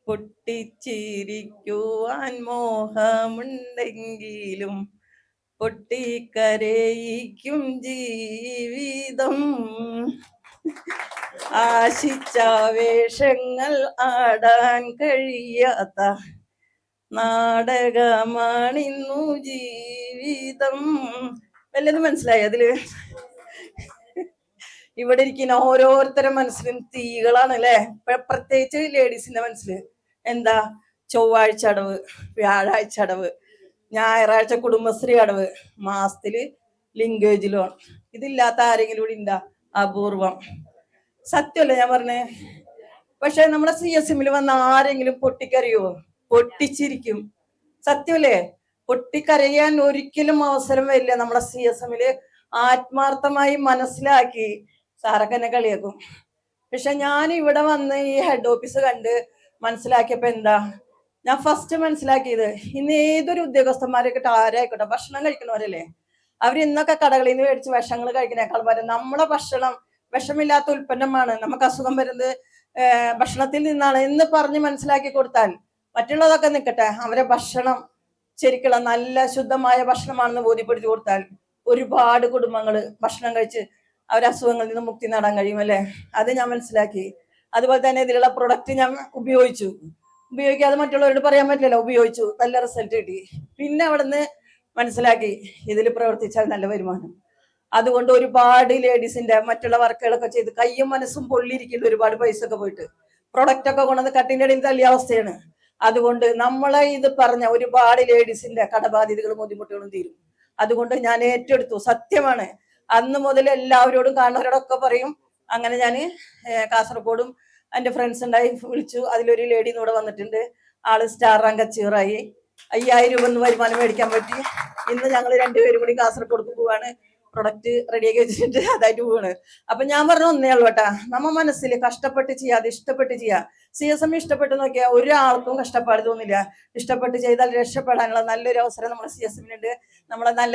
പൊട്ടിച്ചിരിക്കുവാൻ മോഹമുണ്ടെങ്കിലും പൊട്ടിക്കരയിക്കും ജീവിതം. ആശിച്ച വേഷങ്ങൾ ആടാൻ കഴിയാത്ത നാടകമാണിന്നു ജീവിതം. വല്ലതും മനസ്സിലായി അതില്? ഇവിടെ ഇരിക്കുന്ന ഓരോരുത്തരുടെ മനസ്സിലും തീകളാണ് അല്ലെ. പ്രത്യേകിച്ച് ലേഡീസിന്റെ മനസ്സില് എന്താ? ചൊവ്വാഴ്ച അടവ്, വ്യാഴാഴ്ച അടവ്, ഞായറാഴ്ച കുടുംബശ്രീ അടവ്, മാസത്തില് ലിങ്കേജ് ലോൺ. ഇതില്ലാത്ത ആരെങ്കിലും ഇവിടെ ഉണ്ടാ? അപൂർവം. സത്യമല്ലേ ഞാൻ പറഞ്ഞേ? പക്ഷെ നമ്മളെ CSMല് വന്ന ആരെങ്കിലും പൊട്ടിക്കരയോ? പൊട്ടിച്ചിരിക്കും. സത്യമല്ലേ? പൊട്ടിക്കരയാൻ ഒരിക്കലും അവസരം വരില്ല. നമ്മളെ CSMല് ആത്മാർത്ഥമായി മനസ്സിലാക്കി സാറൊക്കെ എന്നെ കളിയാക്കും. പക്ഷെ ഞാൻ ഇവിടെ വന്ന് ഈ ഹെഡ് ഓഫീസ് കണ്ട് മനസ്സിലാക്കിയപ്പോ എന്താ ഞാൻ ഫസ്റ്റ് മനസ്സിലാക്കിയത്, ഇന്ന് ഏതൊരു ഉദ്യോഗസ്ഥന്മാരെക്കിട്ട് ആരായിക്കോട്ടെ ഭക്ഷണം കഴിക്കണവരല്ലേ, അവർ ഇന്നൊക്കെ കടകളിൽ നിന്ന് മേടിച്ച് വിഷങ്ങൾ കഴിക്കുന്നേക്കാൾ പകരം നമ്മളെ ഭക്ഷണം വിഷമില്ലാത്ത ഉൽപ്പന്നമാണ്, നമുക്ക് അസുഖം വരുന്നത് ഭക്ഷണത്തിൽ നിന്നാണ് എന്ന് പറഞ്ഞ് മനസ്സിലാക്കി കൊടുത്താൽ മറ്റുള്ളതൊക്കെ നിൽക്കട്ടെ, അവരെ ഭക്ഷണം ശരിക്കുള്ള നല്ല ശുദ്ധമായ ഭക്ഷണമാണെന്ന് ബോധ്യപ്പെടുത്തി കൊടുത്താൽ ഒരുപാട് കുടുംബങ്ങൾ ഭക്ഷണം കഴിച്ച് അവരസുഖങ്ങളിൽ നിന്ന് മുക്തി നേടാൻ കഴിയും അല്ലേ? അത് ഞാൻ മനസ്സിലാക്കി. അതുപോലെ തന്നെ ഇതിലുള്ള പ്രൊഡക്റ്റ് ഞാൻ ഉപയോഗിക്കാതെ മറ്റുള്ളവരോട് പറയാൻ പറ്റില്ലല്ലോ. ഉപയോഗിച്ചു, നല്ല റിസൾട്ട് കിട്ടി. പിന്നെ അവിടുന്ന് മനസ്സിലാക്കി ഇതിൽ പ്രവർത്തിച്ചാൽ നല്ല വരുമാനം. അതുകൊണ്ട് ഒരുപാട് ലേഡീസിന്റെ മറ്റുള്ള വർക്കുകളൊക്കെ ചെയ്ത് കയ്യും മനസ്സും പൊള്ളിയിരിക്കുന്ന ഒരുപാട് പൈസ ഒക്കെ പോയിട്ട് പ്രൊഡക്റ്റ് ഒക്കെ കൊണ്ടുവന്ന് കട്ടിന്റെ അടിയിൽ തള്ളിയ അവസ്ഥയാണ്. അതുകൊണ്ട് നമ്മളെ ഇത് പറഞ്ഞ ഒരുപാട് ലേഡീസിന്റെ കടബാധ്യതകളും ബുദ്ധിമുട്ടുകളും തീരും. അതുകൊണ്ട് ഞാൻ ഏറ്റെടുത്തു. സത്യമാണ്. അന്ന് മുതൽ എല്ലാവരോടും കാണുന്നവരോടൊക്കെ പറയും. അങ്ങനെ ഞാൻ കാസർഗോഡും എൻ്റെ ഫ്രണ്ട്സ് ഉണ്ടായി വിളിച്ചു. അതിലൊരു ലേഡി ഇവിടെ വന്നിട്ടുണ്ട്. ആള് സ്റ്റാർ റാങ്ക് അച്ചീവറായി. 5000 രൂപ വരുമാനം മേടിക്കാൻ പറ്റി. ഇന്ന് ഞങ്ങൾ രണ്ടുപേരും കൂടി കാസർഗോഡ് പോവാണ്. പ്രൊഡക്റ്റ് റെഡിയാക്കി വെച്ചിട്ട് അതായിട്ട് പോവാണ്. അപ്പൊ ഞാൻ പറഞ്ഞു ഒന്നേ ഉള്ളൂ കേട്ടാ, നമ്മ മനസ്സിൽ കഷ്ടപ്പെട്ട് ചെയ്യാതെ ഇഷ്ടപ്പെട്ട് ചെയ്യാ. CSM ഇഷ്ടപ്പെട്ട് നോക്കിയാൽ ഒരാൾക്കും കഷ്ടപ്പാട് തോന്നില്ല. ഇഷ്ടപ്പെട്ട് ചെയ്താൽ രക്ഷപ്പെടാനുള്ള നല്ലൊരു അവസരം നമ്മുടെ CSMനുണ്ട്. നമ്മളെ നല്ല